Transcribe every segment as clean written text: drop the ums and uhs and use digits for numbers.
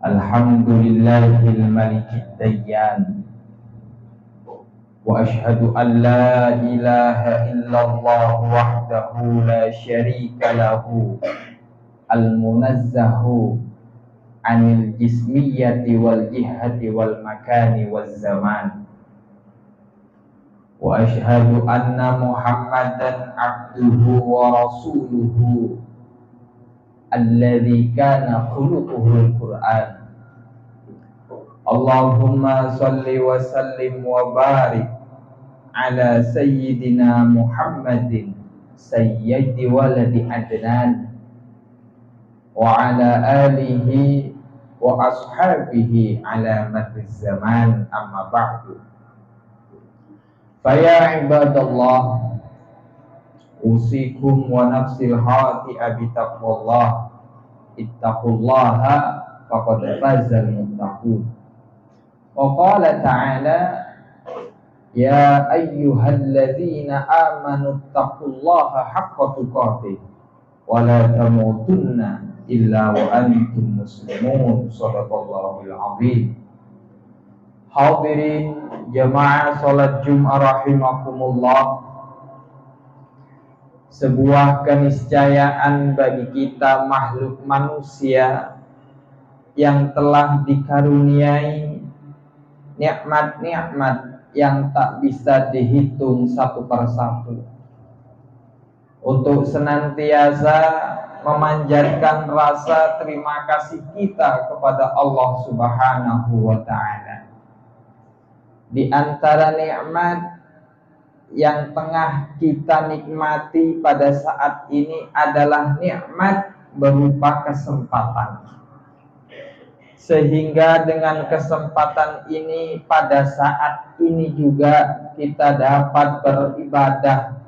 Alhamdulillahil malikid dayyan. Wa ashhadu an la ilaha illallah wahdahu la syarika lahu al-munazzahu anil jismiyati wal jihati wal makani wal zaman. Wa ashhadu anna Muhammadan abduhu wa rasuluhu alladzi kana khuluquhul Qur'an. Allahumma salli wa sallim wa barik ala sayyidina Muhammadin sayyidi waladi Adnan wa ala alihi wa ashabihi ala madhiz zaman, amma ba'du. Faya ibadallah, usikum wa nafsil hati'a bitaqwallah, ittaqullaha faqad fazal muttaqun. Wa qala ta'ala, ya ayyuhalladzina amanu ittaqullaha haqqa tuqatih wa la tamutunna illa wa antum muslimun. Shadaqallahul azim. Hadirin jamaah salat Jumat rahimakumullah, sebuah keniscayaan bagi kita makhluk manusia yang telah dikaruniai nikmat-nikmat yang tak bisa dihitung satu persatu, untuk senantiasa memanjatkan rasa terima kasih kita kepada Allah Subhanahu wa ta'ala. Di antara nikmat yang tengah kita nikmati pada saat ini adalah nikmat berupa kesempatan. Sehingga dengan kesempatan ini, pada saat ini juga kita dapat beribadah,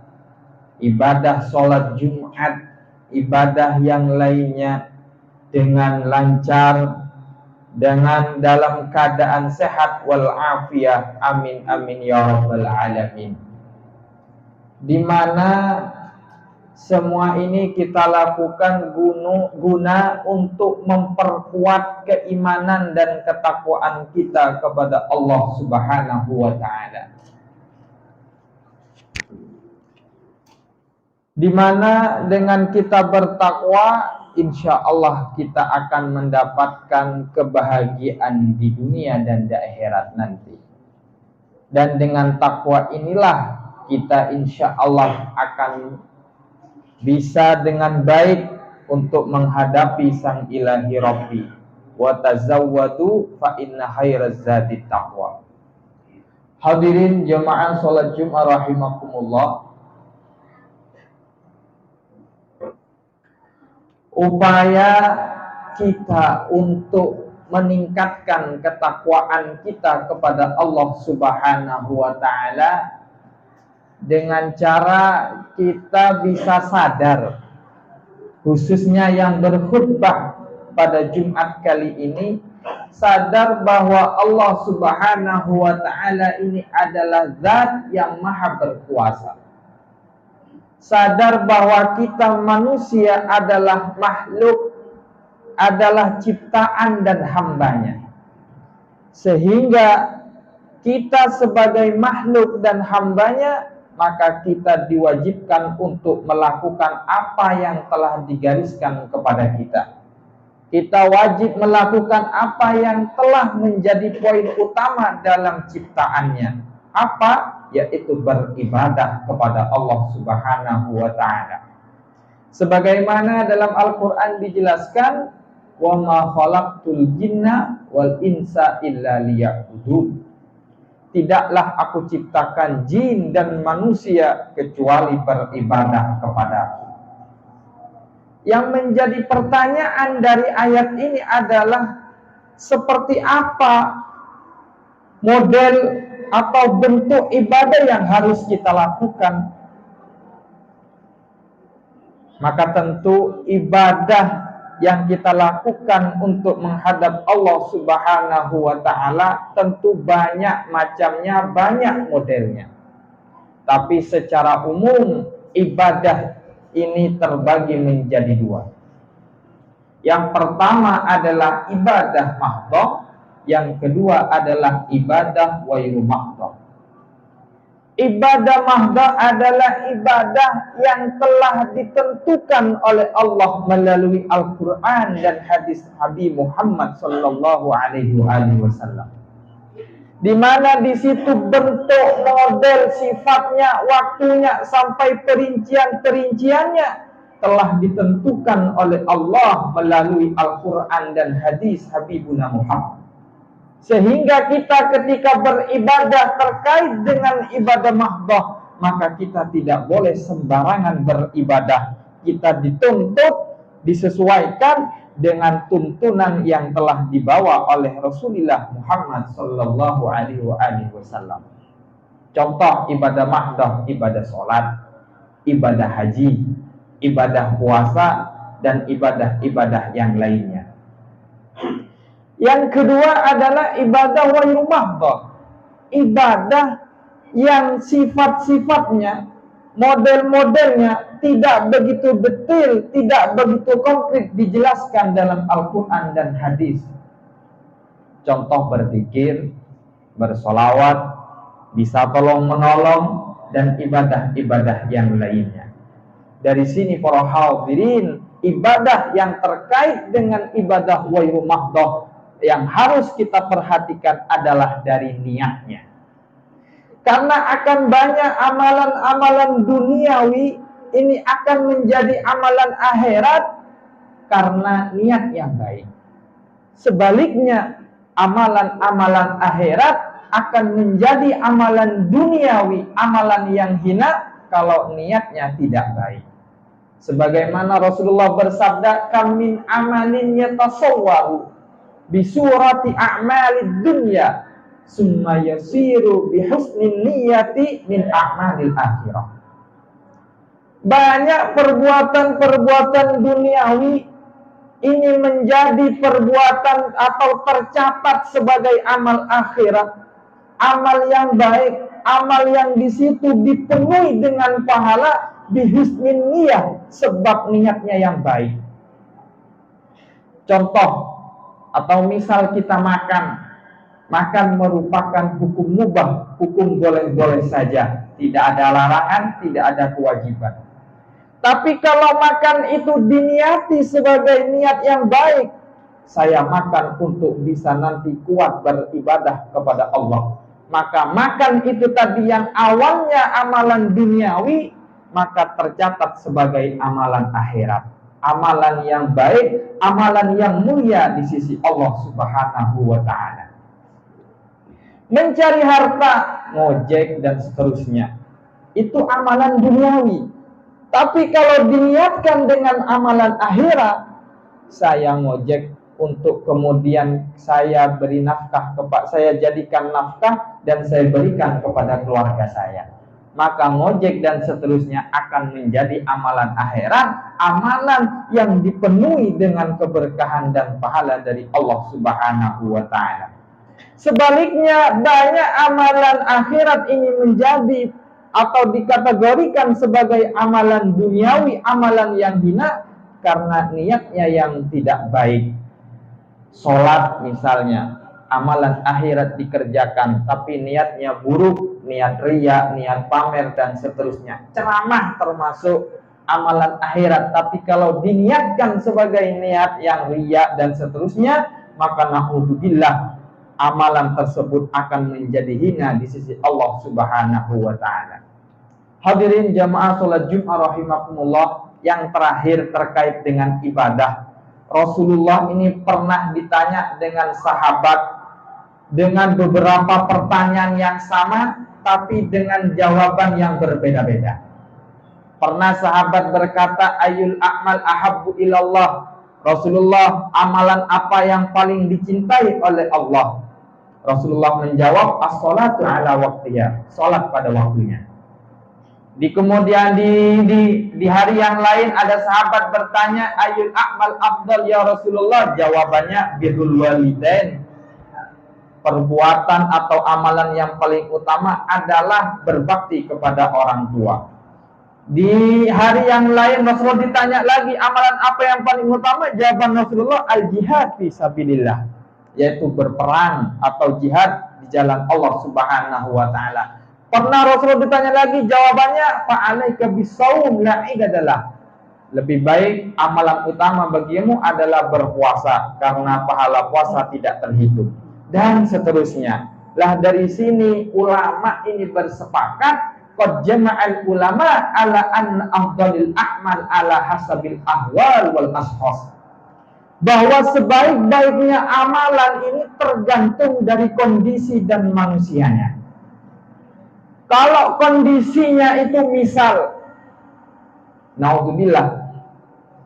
ibadah sholat Jumat, ibadah yang lainnya dengan lancar, dengan dalam keadaan sehat wal afiyah. Amin amin ya rabbal alamin. Di mana semua ini kita lakukan guna untuk memperkuat keimanan dan ketakwaan kita kepada Allah Subhanahu wa ta'ala. Di mana dengan kita bertakwa, insya Allah kita akan mendapatkan kebahagiaan di dunia dan di akhirat nanti. Dan dengan takwa inilah kita insya Allah akan bisa dengan baik untuk menghadapi sang ilahi Rabbi. Wa tazawwadu fa inna khairaz zadi taqwa. Hadirin jemaah salat Jumat rahimakumullah, upaya kita untuk meningkatkan ketakwaan kita kepada Allah Subhanahu wa ta'ala dengan cara kita bisa sadar, khususnya yang berkhutbah pada Jumat kali ini, sadar bahwa Allah Subhanahu wa ta'ala ini adalah zat yang maha berkuasa. Sadar bahwa kita manusia adalah makhluk, adalah ciptaan dan hambanya. Sehingga kita sebagai makhluk dan hambanya, maka kita diwajibkan untuk melakukan apa yang telah digariskan kepada kita. Kita wajib melakukan apa yang telah menjadi poin utama dalam ciptaannya. Apa? Yaitu beribadah kepada Allah Subhanahu wa ta'ala. Sebagaimana dalam Al-Quran dijelaskan, wa ma khalaqtul jinna wal insa illa liya'budun. Tidaklah aku ciptakan jin dan manusia kecuali beribadah kepadaku. Yang menjadi pertanyaan dari ayat ini adalah, seperti apa model atau bentuk ibadah yang harus kita lakukan? Maka tentu ibadah yang kita lakukan untuk menghadap Allah Subhanahu wa ta'ala tentu banyak macamnya, banyak modelnya. Tapi secara umum ibadah ini terbagi menjadi dua. Yang pertama adalah ibadah mahdhah, yang kedua adalah ibadah ghairu mahdhah. Ibadah mahdhah adalah ibadah yang telah ditentukan oleh Allah melalui Al-Quran dan hadis Habib Muhammad sallallahu alaihi wasallam. Di mana di situ bentuk, model, sifatnya, waktunya sampai perincian-perinciannya telah ditentukan oleh Allah melalui Al-Quran dan hadis Habibuna Muhammad. Sehingga kita ketika beribadah terkait dengan ibadah mahdhah, maka kita tidak boleh sembarangan beribadah. Kita dituntut, disesuaikan dengan tuntunan yang telah dibawa oleh Rasulullah Muhammad sallallahu alaihi wasallam. Contoh ibadah mahdhah, ibadah sholat, ibadah haji, ibadah puasa, dan ibadah-ibadah yang lainnya. Yang kedua adalah ibadah ghairu mahdhah, ibadah yang sifat-sifatnya, model-modelnya tidak begitu detail, tidak begitu konkret dijelaskan dalam Al-Quran dan hadis. Contoh berzikir, bersolawat, bisa tolong menolong, dan ibadah-ibadah yang lainnya. Dari sini para hadirin, ibadah yang terkait dengan ibadah ghairu mahdhah yang harus kita perhatikan adalah dari niatnya. Karena akan banyak amalan-amalan duniawi ini akan menjadi amalan akhirat karena niat yang baik. Sebaliknya, amalan-amalan akhirat akan menjadi amalan duniawi, amalan yang hina kalau niatnya tidak baik. Sebagaimana Rasulullah bersabda, "Kam min amalin yatasawwaru bisurati a'malid dunya summa yasiru bihusnin niyati min a'malil akhirah." Banyak perbuatan-perbuatan duniawi ini menjadi perbuatan atau tercatat sebagai amal akhirat, amal yang baik, amal yang di situ dipenuhi dengan pahala bihusnin niyah, sebab niatnya yang baik. Contoh atau misal kita makan merupakan hukum mubah, hukum boleh-boleh saja, tidak ada larangan, tidak ada kewajiban. Tapi kalau makan itu diniati sebagai niat yang baik, saya makan untuk bisa nanti kuat beribadah kepada Allah, maka makan itu tadi yang awalnya amalan duniawi, maka tercatat sebagai amalan akhirat, amalan yang baik, amalan yang mulia di sisi Allah Subhanahu wa ta'ala. Mencari harta, ngojek dan seterusnya, itu amalan duniawi. Tapi kalau diniatkan dengan amalan akhirat, saya ngojek untuk kemudian saya beri nafkah kepada, saya jadikan nafkah dan saya berikan kepada keluarga saya, maka ngojek dan seterusnya akan menjadi amalan akhirat, amalan yang dipenuhi dengan keberkahan dan pahala dari Allah Subhanahu wa ta'ala. Sebaliknya, banyak amalan akhirat ini menjadi atau dikategorikan sebagai amalan duniawi, amalan yang hina karena niatnya yang tidak baik. Sholat misalnya, amalan akhirat dikerjakan tapi niatnya buruk, niat riya, niat pamer dan seterusnya. Ceramah termasuk amalan akhirat, tapi kalau diniatkan sebagai niat yang riya dan seterusnya, maka na'udzubillah, amalan tersebut akan menjadi hina di sisi Allah Subhanahu wa ta'ala. Hadirin jamaah salat Jumat rahimakumullah, yang terakhir terkait dengan ibadah. Rasulullah ini pernah ditanya dengan sahabat dengan beberapa pertanyaan yang sama, tapi dengan jawaban yang berbeda-beda. Pernah sahabat berkata, "Ayul a'mal ahabbu ilallah." Rasulullah, amalan apa yang paling dicintai oleh Allah? Rasulullah menjawab, "As-sholatu ala waqtiha." Salat pada waktunya. Kemudian di hari yang lain ada sahabat bertanya, "Ayul a'mal afdal ya Rasulullah?" Jawabannya, "Birrul walidain." Perbuatan atau amalan yang paling utama adalah berbakti kepada orang tua. Di hari yang lain Rasulullah ditanya lagi, amalan apa yang paling utama? Jawaban Rasulullah, al-jihad fi sabilillah, yaitu berperang atau jihad di jalan Allah Subhanahu wa taala. Pernah Rasulullah ditanya lagi, jawabannya fa'alaika bisawm la idadalah. Lebih baik amalan utama bagimu adalah berpuasa karena pahala puasa tidak terhitung, dan seterusnya. Lah dari sini ulama ini bersepakat, qad jama'al ulama ala anna afdalil a'mal ala hasabil ahwal wal ashkhas, bahwa sebaik-baiknya amalan ini tergantung dari kondisi dan manusianya. Kalau kondisinya itu misal, naudzubillah,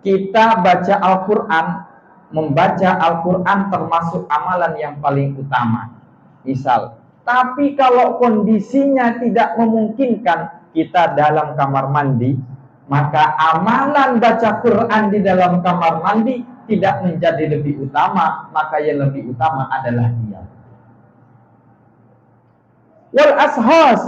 kita baca Al-Quran, membaca Al-Quran termasuk amalan yang paling utama, misal. Tapi kalau kondisinya tidak memungkinkan, kita dalam kamar mandi, maka amalan baca Quran di dalam kamar mandi tidak menjadi lebih utama, maka yang lebih utama adalah dia. Wal ashas,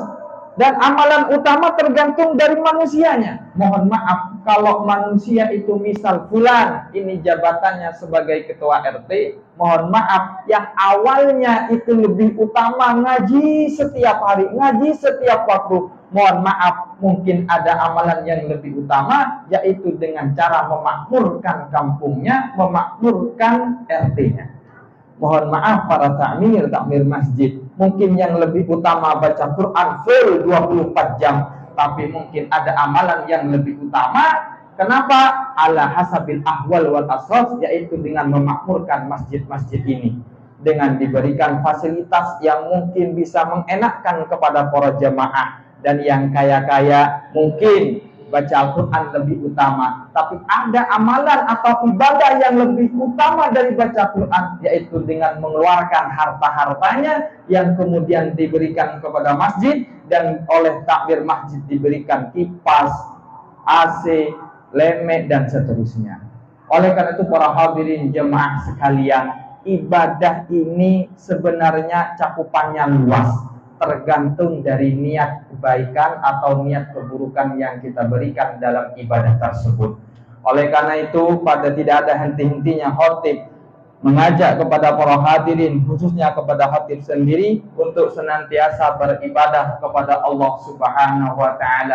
dan amalan utama tergantung dari manusianya. Mohon maaf, kalau manusia itu misal fulan, ini jabatannya sebagai ketua RT, mohon maaf, yang awalnya itu lebih utama ngaji setiap hari, ngaji setiap waktu, mohon maaf, mungkin ada amalan yang lebih utama, yaitu dengan cara memakmurkan kampungnya, memakmurkan RT-nya. Mohon maaf para takmir masjid, mungkin yang lebih utama baca Quran full 24 jam, tapi mungkin ada amalan yang lebih utama. Kenapa? Ala hasabil ahwal wal asras, yaitu dengan memakmurkan masjid-masjid ini, dengan diberikan fasilitas yang mungkin bisa mengenakkan kepada para jamaah. Dan yang kaya-kaya mungkin baca Al-Quran lebih utama, tapi ada amalan atau ibadah yang lebih utama dari baca Quran, yaitu dengan mengeluarkan harta-hartanya yang kemudian diberikan kepada masjid, dan oleh takmir masjid diberikan kipas, AC, lemek, dan seterusnya. Oleh karena itu para hadirin jemaah sekalian, ibadah ini sebenarnya cakupannya luas, tergantung dari niat kebaikan atau niat keburukan yang kita berikan dalam ibadah tersebut. Oleh karena itu, pada tidak ada henti-hentinya khatib mengajak kepada para hadirin, khususnya kepada khatib sendiri, untuk senantiasa beribadah kepada Allah Subhanahu wa ta'ala.